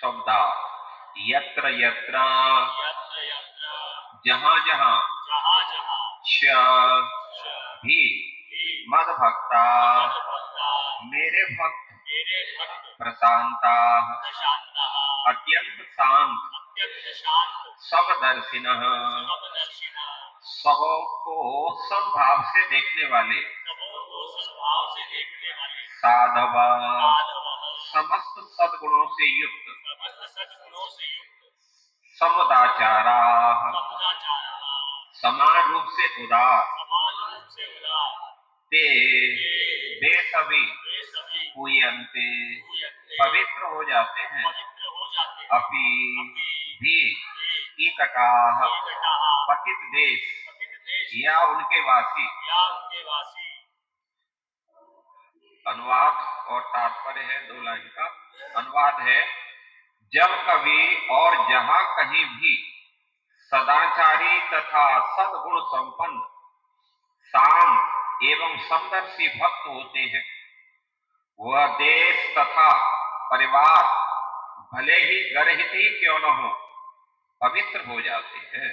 शब्दा यत्र यत्र यत्र यत्र जहां जहां जहाँ जहाँ च भी भी मद भक्ता मद्भक्ता मेरे भक्त मेरे भक्त प्रशांता प्रशान्तः अत्यंत शांत अत्यंत शांत सबदर्शिनः समदर्शिनः सबों को समभाव से देखने वाले सबों को सद्भाव से देखने वाले साधव साधवः समस्त सद्गुणों से युक्त समस्त सद्गुणों से युक्त समुदाचारा सदाचारः समान रूप से उदार समान रूप से उदार ते वे सभी वे सभी पूयन्ते पूयन्ते पवित्र हो जाते हैं पवित्र हो जाते हैं अपि भी भी ईकटाः एकटः पतित देश पतित देश या उनके वासी। या उनके वासी। अनुवाद और तात्पर्य है 2 लाइन का। अनुवाद है, जब कभी और जहां कहीं भी सदाचारी तथा सद्गुण संपन्न शांत एवं समदर्शी भक्त होते हैं, वह देश तथा परिवार भले ही गर्हित ही क्यों न हो पवित्र हो जाते हैं।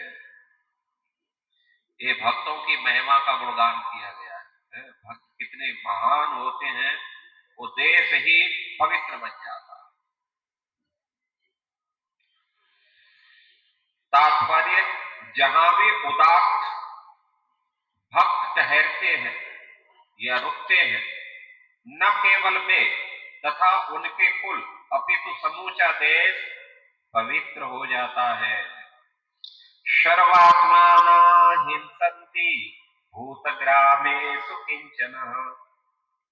ये भक्तों की महिमा का गुणगान किया गया है। भक्त कितने महान होते हैं, वो देश ही पवित्र बन जाता है। तात्पर्य, जहां भी उदात्त भक्त ठहरते हैं या रुकते हैं, न केवल वे तथा उनके कुल अपितु समूचा देश पवित्र हो जाता है। सर्वात्माना हिंसन्ति भूतग्रामेषु किंचन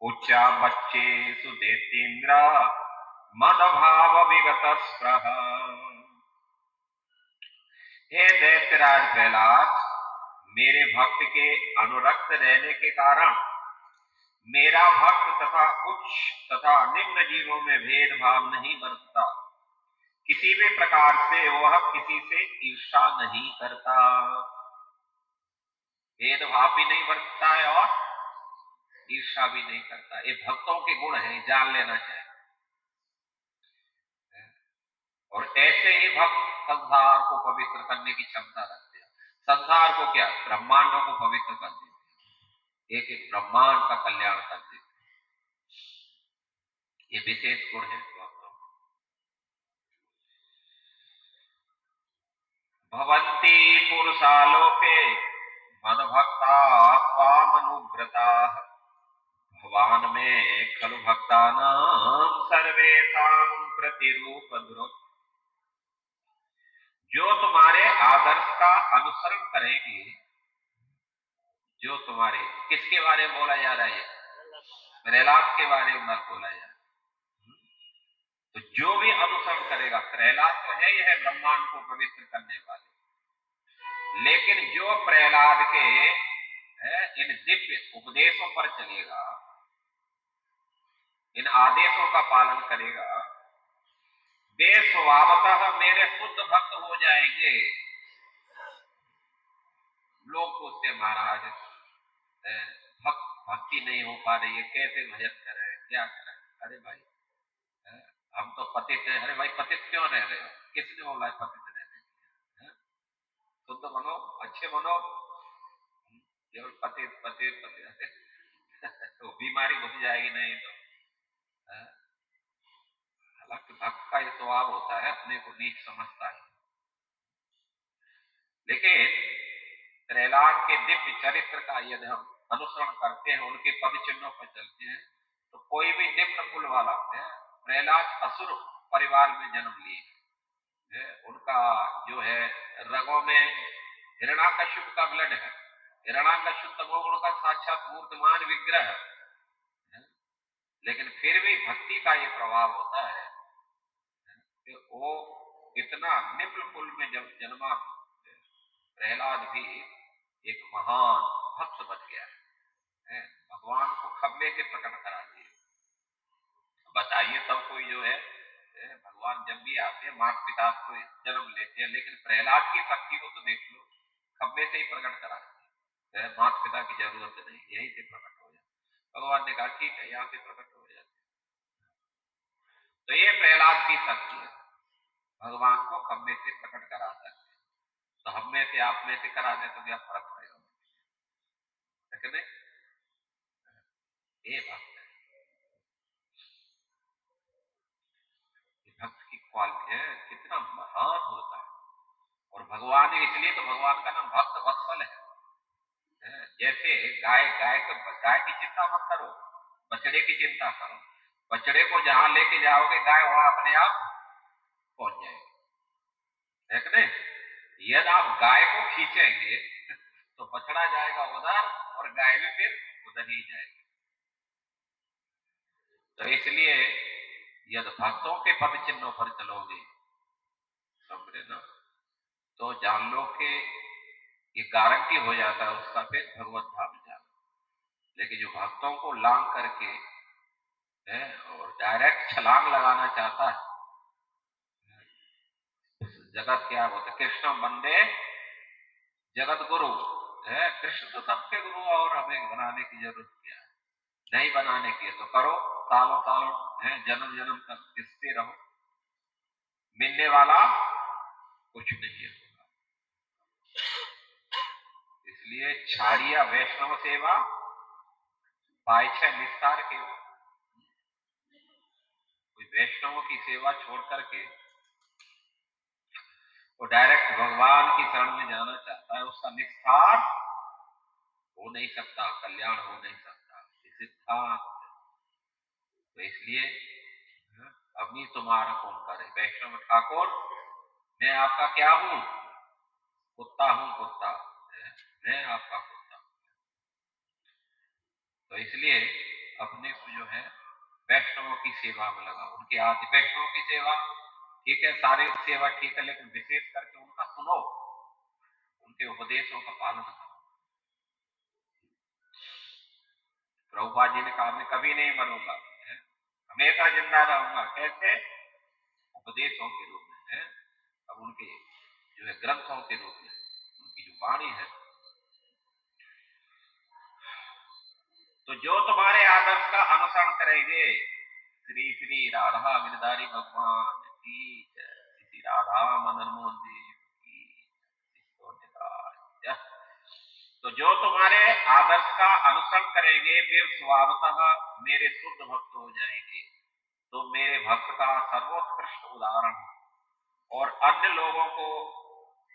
उच्चा बच्चेषु दैत्येन्द्र मदभाव विगत स्पृह। हे दैत्यराज प्रहलाद, मेरे भक्त के अनुरक्त रहने के कारण मेरा भक्त तथा उच्च तथा निम्न जीवों में भेदभाव नहीं बरतता। किसी भी प्रकार से वह किसी से ईर्षा नहीं करता, भेदभाव भी नहीं बरतता है और ईर्षा भी नहीं करता। ये भक्तों के गुण हैं, जान लेना चाहिए। और ऐसे ही भक्त संसार को पवित्र करने की क्षमता रखते हैं। संसार को क्या, ब्रह्मांडों को पवित्र कर देते हैं, एक एक ब्रह्मांड का कल्याण कर देते हैं। ये विशेष गुण है। भवन्ति पुरुषालोके मद्भक्ता त्वामनुव्रताः भवान में खलु भक्तानां सर्वेषां प्रतिरूपधृक्। जो तुम्हारे आदर्श का अनुसरण करेंगे, जो तुम्हारे, किसके बारे में बोला जा रहा है? प्रहलाद के बारे में बोला जा रहा है। तो जो भी अनुसरण करेगा, प्रहलाद तो है यह ब्रह्मांड को पवित्र करने वाले, लेकिन जो प्रहलाद के इन दिव्य उपदेशों पर चलेगा, इन आदेशों का पालन करेगा, वे स्वभावतः मेरे शुद्ध भक्त हो जाएंगे। लोग पूछते महाराज भक्ति नहीं हो पा रही है, कैसे भजन करें, क्या करें? अरे भाई, हम तो पतित हैं। अरे भाई, पतित क्यों रह रहे हो? किसने बोला है पतित रहने? शुद्ध बनो, अच्छे बनो। केवल पतित पतित पतित तो बीमारी घुस जाएगी नहीं तो। हालांकि भक्त का यह स्वभाव होता है, अपने को नीच समझता है, लेकिन प्रहलाद के दिव्य चरित्र का यदि हम अनुसरण करते हैं, उनके पद चिन्हों पर चलते हैं, तो कोई भी निम्न कुल वाला है, प्रहलाद असुर परिवार में जन्म लिए, उनका जो है रगों में हिरण्याकश्यप का ब्लड है। हिरण्याकश्यप तमोगुण का साक्षात मूर्तिमान विग्रह है, लेकिन फिर भी भक्ति का ये प्रभाव होता है कि वो इतना निम्न कुल में जब जन्मा, प्रहलाद भी एक महान भक्त बन गया है, भगवान को खम्बे से प्रकट करा दिया। बताइए, तब कोई जो है भगवान जब भी आते हैं माता पिता को जन्म लेते हैं, लेकिन प्रहलाद की शक्ति को तो देख लो, खम्बे से ही प्रकट करा दिया, माता पिता की जरूरत नहीं, यही से प्रकट हो जाए। भगवान ने कहा ठीक है, यहाँ से प्रकट हो जाते। तो ये प्रहलाद की शक्ति है। भगवान को हम में से प्रकट करा सकते हैं। तो हम में से आप में से करा दे तो क्या फर्क पड़ेगा, है कि नहीं? ये भक्त है, ये भक्त की क्वालिटी है, कितना महान होता है। और भगवान इसलिए तो भगवान का नाम भक्त वत्सल है। जैसे गाय गाय की चिंता मत करो, बछड़े की चिंता करो। बछड़े को जहां लेके जाओगे गाय वहां अपने आप पहुंच जाएगी, है कि नहीं? यदि आप गाय को खींचेंगे तो बछड़ा जाएगा उधर और गाय भी फिर उधर ही जाएगी। तो इसलिए यदि भक्तों के पद चिन्हों पर चलोगे, समझे ना, तो जान लो कि ये गारंटी हो जाता है उसका फिर भगवत धाम जाना। लेकिन जो भक्तों को लांग करके है और डायरेक्ट छलांग लगाना चाहता है, जगत क्या बोलते, कृष्ण बंदे जगत गुरु है। कृष्ण तो सबके गुरु, और हमें बनाने की जरूरत क्या है? नहीं बनाने की है तो करो, सालों सालों है, जन्म जन्म तक किससे रहो, मिलने वाला कुछ नहीं है। इसलिए छाड़िया वैष्णव सेवा पाए छह निस्तार के। कोई वैष्णवों की सेवा छोड़ करके वो डायरेक्ट भगवान की शरण में जाना चाहता है, उसका निस्तार हो नहीं सकता, कल्याण हो नहीं सकता, सिद्धांत। तो इसलिए अभी तुम्हारा कौन करे, वैष्णव ठाकुर मैं आपका क्या हूं, कुत्ता हूं, कुत्ता मैं आपका कुत्ता। तो इसलिए अपने को जो है वैष्णवों की सेवा में लगा, उनके आदि वैष्णवों की सेवा ठीक है, सारी सेवा ठीक है, लेकिन विशेष करके उनका सुनो, उनके उपदेशों का पालन करो। प्रभुपाद जी ने कहा मैं कभी नहीं मरूंगा, हमेशा जिंदा रहूंगा। कैसे? उपदेशों के रूप में है, अब उनके जो है ग्रंथों के रूप में, उनकी जो वाणी है। तो जो तुम्हारे आदर्श का अनुसरण करेंगे, श्री श्री राधा गिरधारी भगवान की जय, श्री राधा मदन मोहन देव की जय। तो जो तुम्हारे आदर्श का अनुसरण करेंगे वे स्वभावतः मेरे शुद्ध भक्त हो जाएंगे। तो मेरे भक्त का सर्वोत्कृष्ट उदाहरण और अन्य लोगों को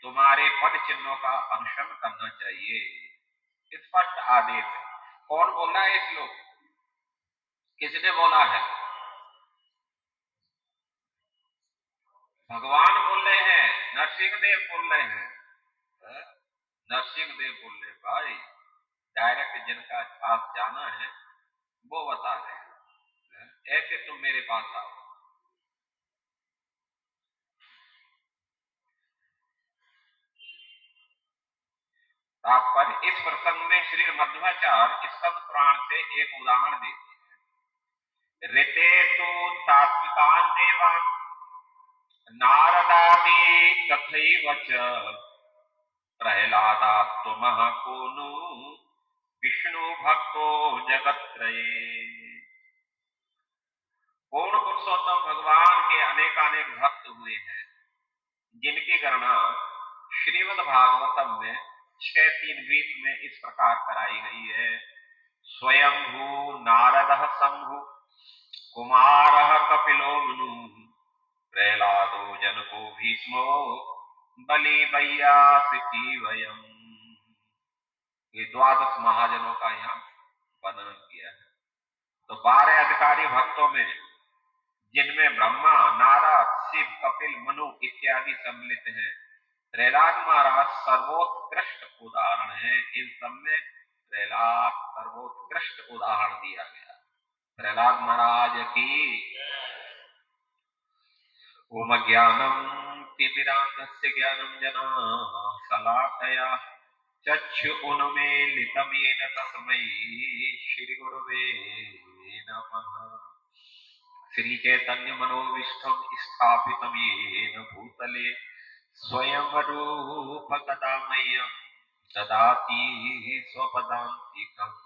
तुम्हारे पद चिन्हों का अनुसरण करना चाहिए। स्पष्ट आदेश है। कौन बोल रहा है इस लोग, किसने बोला है? भगवान बोल रहे हैं, नरसिंह देव बोल रहे हैं। नरसिंह देव बोल रहे भाई, डायरेक्ट जिनका पास जाना है वो बता रहे हैं, ऐसे तुम मेरे पास आओ। तात्पर्य इस प्रसंग में श्री मध्वाचार्य स्कंद पुराण से एक उदाहरण देते हैं। ऋते तो तात्विकान देवान नारदादि कथैव च प्रहलादात्मः कोनु विष्णु भक्तो जगत्त्रये। पूर्ण पुरुषोत्तम भगवान के अनेकानेक भक्त हुए हैं, जिनकी गणना श्रीमद् भागवतम में 6:3 में इस प्रकार कराई गई है। स्वयंभू नारदः शंभु कुमारः कपिलो मुनु प्रहलादो जनको भीष्मो बलि वैयासिकी वयम। ये 12 महाजनों का यहाँ वर्णन किया है। तो 12 अधिकारी भक्तों में, जिनमें ब्रह्मा, नारद, शिव, कपिल, मनु इत्यादि सम्मिलित हैं, प्रहलाद महाराज सर्वोत्कृष्ट उदाहरण है। इन सब में प्रहलाद सर्वोत्कृष्ट उदाहरण दिया गया। प्रहलाद महाराज की ओम ज्ञानम तिमिरांधस्य ज्ञानम जना शलाकया चक्षु उन्मीलितं येन तस्मै श्री गुरुवे नमः। श्री चैतन्य मनोविष्ठम स्थापितं येन भूतले स्वयं रूप कदा मह्यं ददाति स्वपदान्तिकम्।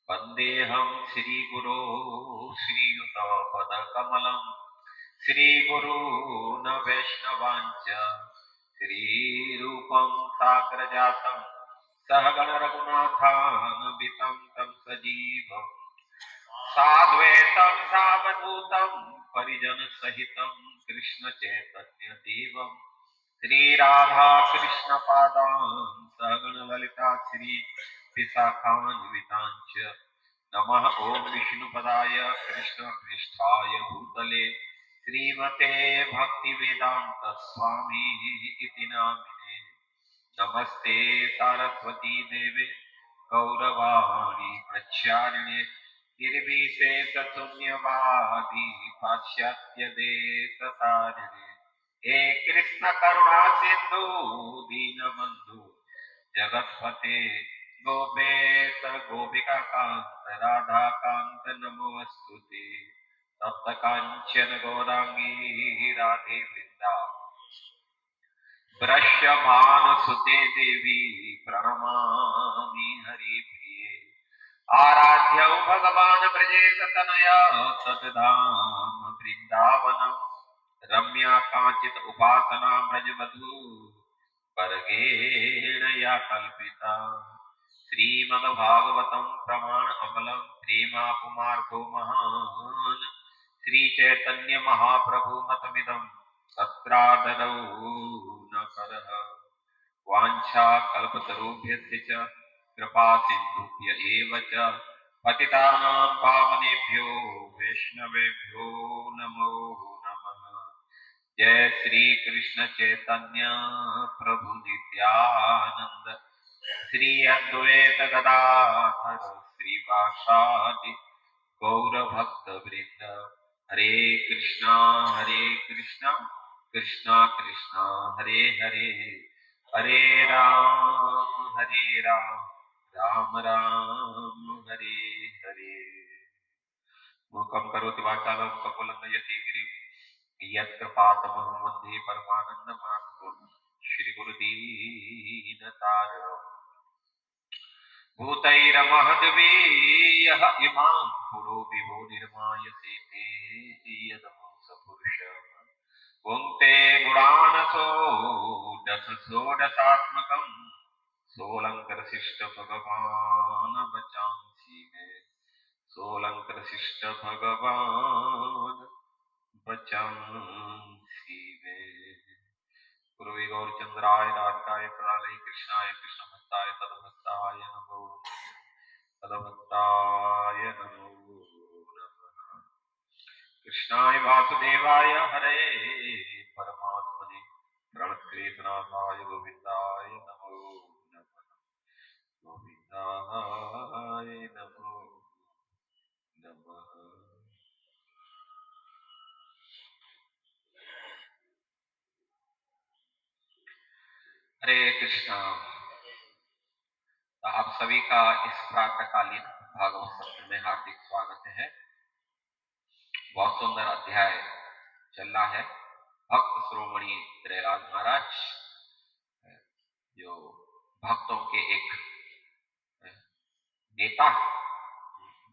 वन्देऽहं श्रीगुरो श्रीयुतपदकमलम् श्री गुरु न वैष्णवांच श्री रूपं साग्र जातम सहगण रघुनाथान्वितं तं सजीवम् साद्वैतं सावधूतं परिजन सहितं कृष्ण चैतन्य देवम् श्री राधा कृष्ण पादान् सहगण ललिता श्री विशाखान्वितांच नमः ओम विष्णुपदाय कृष्ण पृष्ठाय भूतले श्रीमते भक्ति वेदांत स्वामी इति नामिने नमस्ते सरस्वती देवे गौरवाणी प्रचारिणे निर्विशेषशून्यवादी पाश्चात्य देशतारिणे हे कृष्ण करुणा सिंधु दीनबंधु जगतपते गोपेश गोपिका कांत राधा कांत नमोस्तुते तप्त कांचन गौरांगी राधे वृंदा वृषभानुसुते देवी प्रणमामि हरिप्रिये आराध्यौ भगवान् ब्रजेश तनया तद्धाम वृन्दावनम् रम्या कांचित उपासना ब्रजवधू वर्गेण या कल्पिता श्रीमद्भागवतं प्रमाण अमलं प्रेमापुमार्थो महान् श्री चैतन्य महाप्रभु मतमिदं तत्रादरौ न करः वाञ्छा कल्पतरुभ्यश्च च कृपा सिन्धुभ्य एव च पतितानां पावनेभ्यो वैष्णवेभ्यो नमो नमः जय श्री कृष्ण चैतन्य प्रभु नित्यानंद श्री अद्वैत गदाधर श्रीवासादि गौर भक्त वृंद हरे कृष्णा कृष्णा कृष्णा हरे हरे हरे राम राम राम हरे हरे मूकं करोति वाचालं कपोलं यति गिरिं यत्कृपातमहं वन्दे परमानन्दमाधवं श्रीगुरुदीनतारिणम् भूतैरमहद्वीयः इमां पुरो विभो निर्माय सेते यदमो सपुरुषः पुङ्क्ते गुणानसो दश षोडशात्मकं सोऽलङ्कृशिष्ट भगवान् बचांसि मे सोऽलङ्कृशिष्ट भगवान् बचांसि मे गुरुवे गौरचंद्राय राधिकाय प्रणालय कृष्णाय कृष्ण भक्ताय तदभक्ताय नमो नमः कृष्णाय वासुदेवाय हरे परमात्मने प्रणतक्लेशनाथाय गोविंदाय नमो नमः गोविंदाय नमो नमः हरे कृष्णा। तो आप सभी का इस प्रातःकालीन भागवत सत्र में हार्दिक स्वागत है। बहुत सुंदर अध्याय चल रहा है। भक्त शिरोमणि प्रहलाद महाराज जो भक्तों के एक नेता है,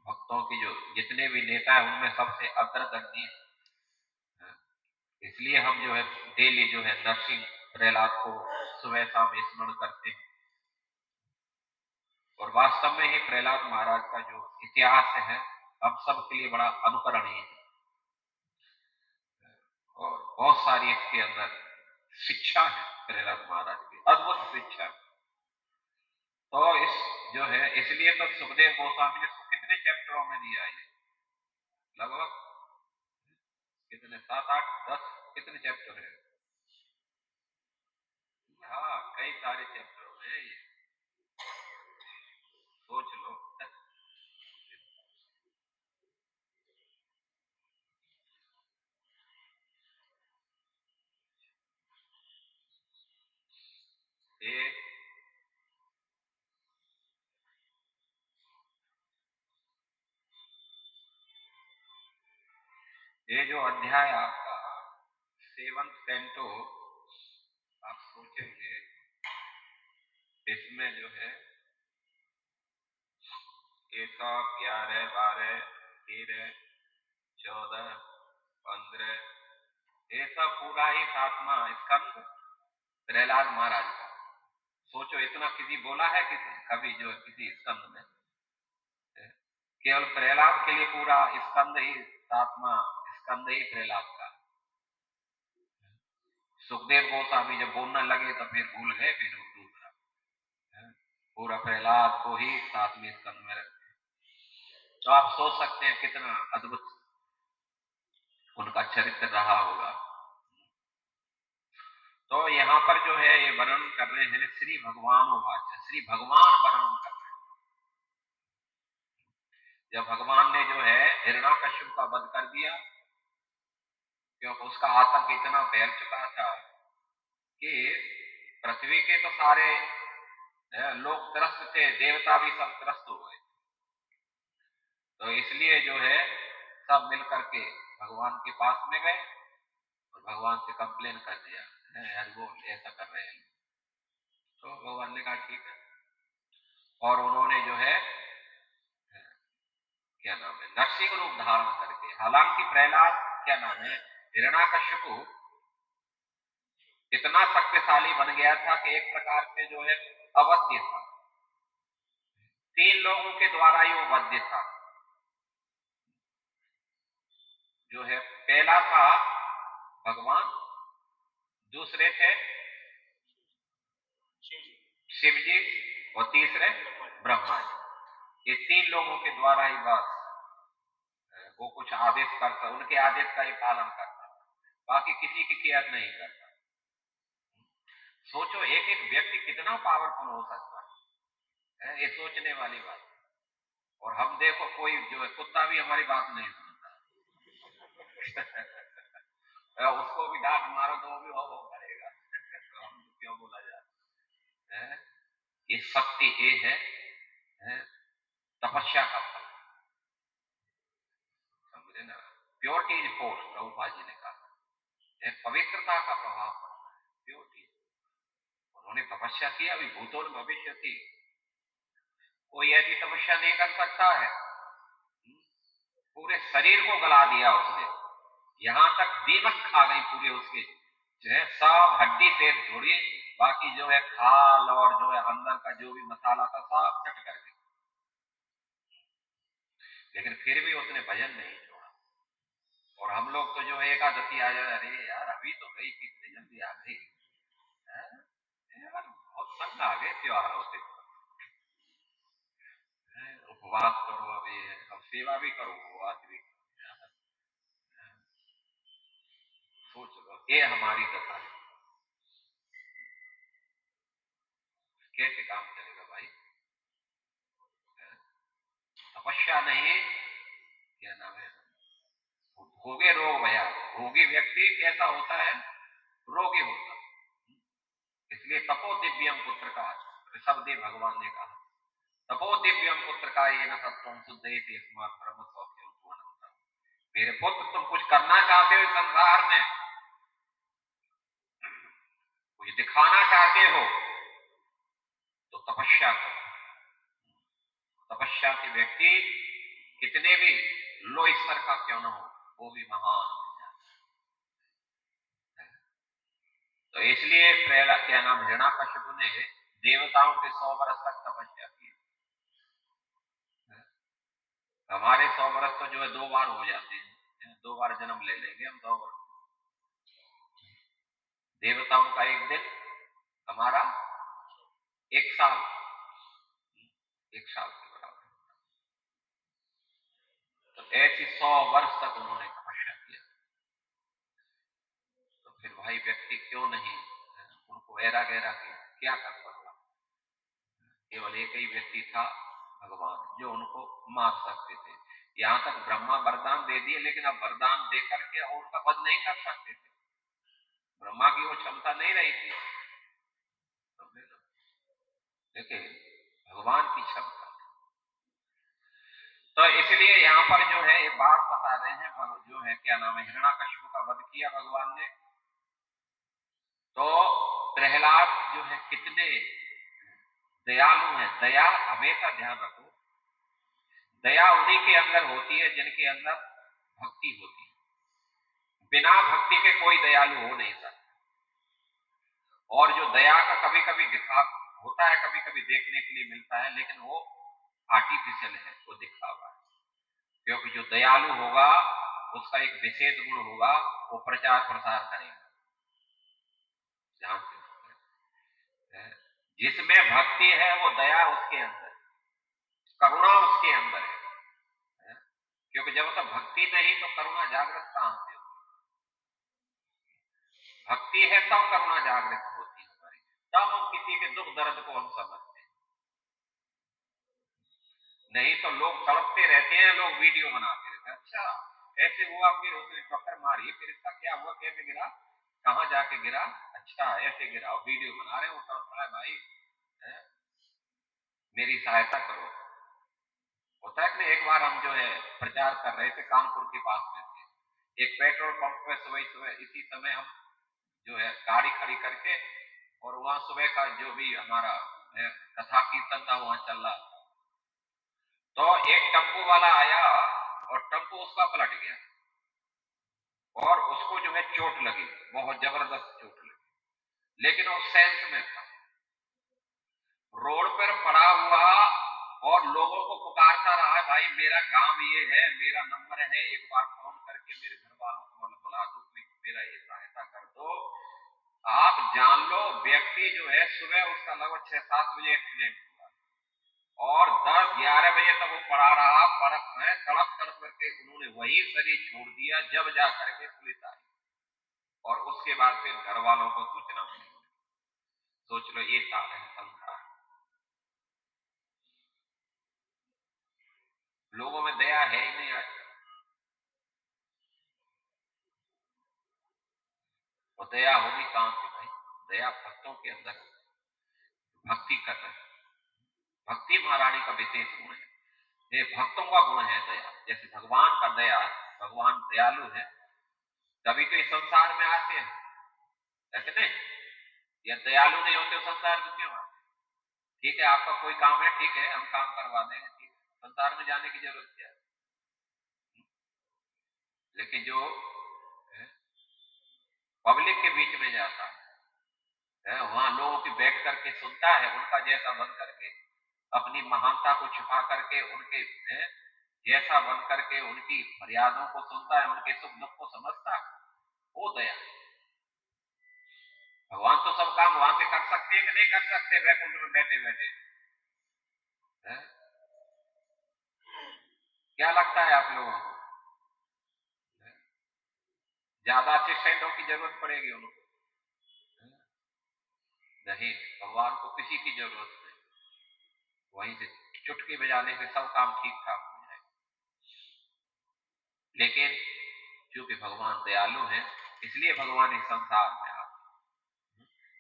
भक्तों के जो जितने भी नेता है उनमें सबसे अग्रगण्य है। इसलिए हम जो है डेली जो है नरसिंह प्रहलाद को सुबह शाम स्मरण करते हैं और वास्तव में ही प्रहलाद महाराज का जो इतिहास है हम सबके लिए बड़ा अनुकरणीय है और बहुत सारी इसके अंदर शिक्षा है। प्रहलाद महाराज की अद्भुत शिक्षा। तो इस जो है इसलिए तो सुखदेव गोस्वामी ने इसको कितने चैप्टरों में दिया है, लगभग कितने 7 8 10 कितने चैप्टर है। हाँ कई सारे चैप्टरों में ये सोच लो। ये जो अध्याय आपका 7th कैंटो आप सोचेंगे इसमें जो है 1 11 12 13 14 15 ये सब पूरा ही सातवां स्कंद प्रहलाद महाराज का। सोचो इतना किसी बोला है किसी कभी जो है किसी स्कंद में? केवल प्रहलाद के लिए पूरा स्कंद ही सातवां स्कंद ही प्रहलाद का। सुखदेव गोस्वामी जब बोलने लगे तो फिर भूल गए, फिर वो दूसरा पूरा प्रहलाद को ही सातवें स्कंद में रखते। तो आप सोच सकते हैं कितना अद्भुत उनका चरित्र रहा होगा। तो यहाँ पर जो है ये वर्णन कर रहे हैं श्री भगवान वाच, श्री भगवान वर्णन कर रहे हैं। जब भगवान ने जो है हिरण्याकश्यप का वध कर दिया, क्योंकि उसका आतंक इतना फैल चुका था कि पृथ्वी के तो सारे लोग त्रस्त थे, देवता भी सब त्रस्त हो गए। तो इसलिए जो है सब मिलकर के भगवान के पास में गए और भगवान से कंप्लेन कर दिया, यार वो ऐसा कर रहे हैं। तो भगवान ने कहा ठीक है, और उन्होंने जो है क्या नाम है नरसिंह रूप धारण करके, हालांकि प्रहलाद क्या नाम है हिरण्याकश्यप इतना शक्तिशाली बन गया था कि एक प्रकार से जो है अवध्य था, 3 लोगों के द्वारा ही वो वध्य था। जो है पहला था भगवान, दूसरे थे शिव जी और तीसरे ब्रह्मा जी। ये 3 लोगों के द्वारा ही बस वो कुछ आदेश करता, उनके आदेश का ही पालन करता, बाकी किसी की केयर नहीं करता। सोचो एक एक व्यक्ति कितना पावरफुल हो सकता है, ये सोचने वाली बात। और हम देखो कोई जो है कुत्ता भी हमारी बात नहीं सुनता उसको भी डांट मारो तो वो भी हो करेगा तो हम क्यों बोला जाए है? ये शक्ति ये है तपस्या का फल, समझे ना। Purity is force, Prabhupada ji ने कहा पवित्रता का प्रभाव पड़ता है, प्योरिटी। उन्होंने तपस्या किया, अभी भूतों में भविष्य थी, कोई ऐसी तपस्या नहीं कर सकता है। पूरे शरीर को गला दिया उसने, यहां तक दीमक खा गई पूरे उसके, जो है सब हड्डी से छोड़ी, बाकी जो है खाल और जो है अंदर का जो भी मसाला था सब कट कर गई, लेकिन फिर भी उसने भजन नहीं छोड़ा। और हम लोग तो जो है एकादशी आ जाए, अरे यार अभी तो गई, कितनी जल्दी आ गई, यार बहुत तंग आ गए त्योहारों से। उपवास करो, अभी अब सेवा भी करो, उपवास भी करो। सोच लो ये हमारी दशा है, कैसे काम चलेगा भाई? तपस्या नहीं, क्या नाम है भोगे रोग भया। भोगी व्यक्ति कैसा होता है? रोगी होता है। इसलिए तपो दिव्यम पुत्र का ऋषभदेव भगवान ने कहा, तपो दिव्यम पुत्र का ये न सत्वम शुद्ध ब्रह्म सौख्य। मेरे पुत्र तुम कुछ करना चाहते हो संसार में, कुछ दिखाना चाहते हो तो तपस्या करो। तपस्या से व्यक्ति कितने भी लो स्तर का क्यों ना हो, वो भी महान है। तो इसलिए पहला क्या नाम हिरण्याकश्यप ने देवताओं के 100 वर्ष तक तपस्या की। हमारे 100 वर्ष तो जो है 2 बार हो जाते हैं, 2 बार जन्म ले लेंगे हम 100 वर्ष। देवताओं का एक दिन, हमारा 1 साल, 1 साल के बराबर। तो ऐसी 100 वर्ष तक उन्होंने तपस्या किया। तो फिर भाई व्यक्ति क्यों नहीं उनको ऐरा गहरा क्या कर सकता? केवल एक ही व्यक्ति था भगवान, जो उनको मार सकते थे। यहां तक ब्रह्मा वरदान दे दिए, लेकिन अब वरदान दे करके और उनका वध नहीं कर सकते थे, ब्रह्मा की वो क्षमता नहीं रही थी। देखिए भगवान की क्षमता। तो इसलिए यहाँ पर जो है ये बात बता रहे हैं, जो है क्या नाम है हिरण्याकश्यप का वध किया भगवान ने। तो प्रहलाद जो है कितने दयालु है, दया हमेशा ध्यान रखो, दया उन्हीं के अंदर होती है जिनके अंदर भक्ति होती है। बिना भक्ति के कोई दयालु हो नहीं सकता। और जो दया का कभी कभी दिखा होता है, कभी कभी देखने के लिए मिलता है, लेकिन वो आर्टिफिशियल है, वो दिखावा है। क्योंकि जो दयालु होगा उसका एक विशेष गुण होगा, वो प्रचार प्रसार करेगा। ध्यान से, जिसमें भक्ति है वो दया उसके अंदर, करुणा उसके अंदर है। क्योंकि जब तक भक्ति नहीं तो करुणा जागृत कहां से होगी? भक्ति है तब करुणा जागृत होती है हमारी, तब हम किसी के दुख दर्द को हम समझते हैं। नहीं तो लोग तड़पते रहते हैं, लोग वीडियो बनाते रहते हैं, अच्छा ऐसे हुआ, फिर उसने टक्कर मारी, फिर इसका क्या हुआ, कैसे गिरा, कहां जाके गिरा, अच्छा ऐसे गिरा, और वीडियो बना रहे हो, तड़प रहा है भाई, है? मेरी सहायता करो। होता है कि नहीं, एक बार हम जो है प्रचार कर रहे थे, कानपुर के पास में थे, एक पेट्रोल पंप पे सुबह सुबह इसी समय हम जो है गाड़ी खड़ी करके, और वहां सुबह का जो भी हमारा कथा कीर्तन था वहां चल रहा था। तो एक टेम्पो वाला आया और टेम्पो उसका पलट गया, और उसको जो है चोट लगी, बहुत जबरदस्त चोट लगी, लेकिन वो सेंस में था, रोड पर पड़ा हुआ, और लोगों को पुकारता रहा है, भाई मेरा काम ये है, मेरा नंबर है, एक बार फोन करके मेरे घर वालों को बुला दो, मेरा ये सहायता कर दो। आप जान लो, व्यक्ति जो है सुबह उसका लगभग 6-7 बजे एक्सीडेंट हुआ, और 10-11 बजे तक वो पड़ा रहा, तड़प तड़प करके उन्होंने वही शरीर छोड़ दिया, जब जा करके पुलिस आई, और उसके बाद फिर घर वालों को सूचना मिली। सोच लो, ये साल है संसार, लोगों में दया है ही नहीं आज। और दया होगी कहां से भाई? दया भक्तों के अंदर, भक्ति कर रहे हैं। भक्ति महारानी का विशेष गुण है, ये भक्तों का गुण है दया। जैसे भगवान का दया, भगवान दयालु है, तभी तो इस संसार में आते हैं, ऐसे नहीं? या दयालु नहीं होते तो संसार में क्यों आते? ठीक है, आपका कोई काम है, ठीक है हम काम करवा देंगे, ठीक है, संसार में जाने की जरूरत क्या है? लेकिन जो पब्लिक के बीच में जाता है, वहां लोगों की बैठ करके सुनता है, उनका जैसा बन करके, अपनी महानता को छुपा करके उनके जैसा बन करके उनकी फरियादों को सुनता है, उनके सुख दुख को समझता है, वो दया। भगवान तो सब काम वहां से कर सकते हैं कि नहीं कर सकते, वैकुंठ में बैठे बैठे? क्या लगता है आप लोगों को? ज्यादा असिस्टेंटों की जरूरत पड़ेगी उनको? नहीं, भगवान को किसी की जरूरत नहीं, वहीं से चुटकी बजाने से सब काम ठीक ठाक हो जाए। लेकिन क्योंकि भगवान दयालु हैं, इसलिए भगवान इस संसार में आते।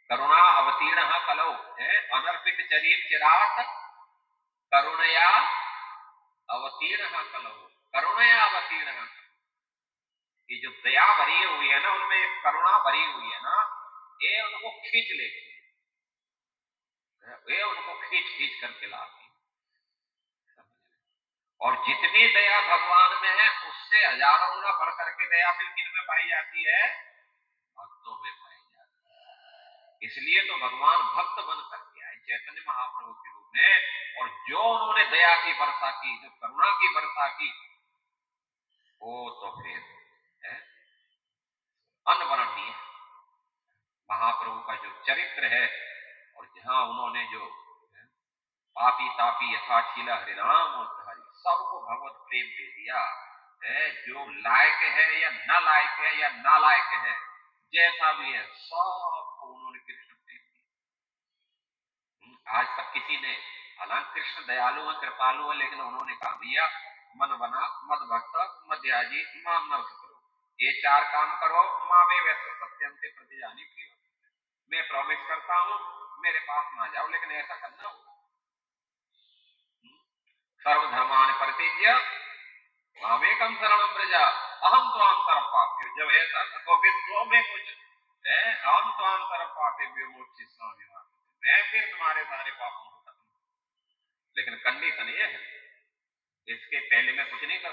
करुणा अवतीर्ण कलौ, है अनर्पित चरित चिरात, करुणया अवतीर्ण कलौ, करुणया अवतीर्ण। ये जो दया भरी हुई है ना, उनमें करुणा भरी हुई है ना, ये उनको खींच लेती है, ये उनको खींच खींच करके लाती है। और जितनी दया भगवान में है, उससे हजारों गुना बढ़ करके दया फिर किन में पाई जाती है? भक्तों में पाई जाती है। इसलिए तो भगवान भक्त बन करके आए चैतन्य महाप्रभु के रूप में, और जो उन्होंने दया की वर्षा की, जो करुणा की वर्षा की, वो तो फिर है अनवर्णनीय। महाप्रभु का जो चरित्र है, और जहां उन्होंने जो पापी तापी यथाशीला हरिनाम और हरि सबको भगवत प्रेम दे दिया है, जो लायक है या न लायक है या नालायक है, जैसा भी है, सबको उन्होंने कृष्ण प्रेम दिया। आज तक किसी ने, हालांकि कृष्ण दयालु है, कृपालु है, लेकिन उन्होंने कहा भैया मन बना मद भक्त मध्याजी माम न करो, ये 4 काम करो, मावे वैसे सत्यम से प्रतिजानी की, मैं प्रॉमिस करता हूं मेरे पास ना जाओ, लेकिन ऐसा करना होगा। सर्वधर्मान परित्यज्य मामेकम शरणम व्रजा अहम त्वाम सर्व पाप्यो। जब ऐसा कहोगे तो मैं कुछ है, अहम त्वाम सर्व पापेभ्यो मोक्षयिष्यामि, मैं फिर तुम्हारे सारे पापों को खत्म। लेकिन कंडीशन ये है, इसके पहले मैं कुछ नहीं कर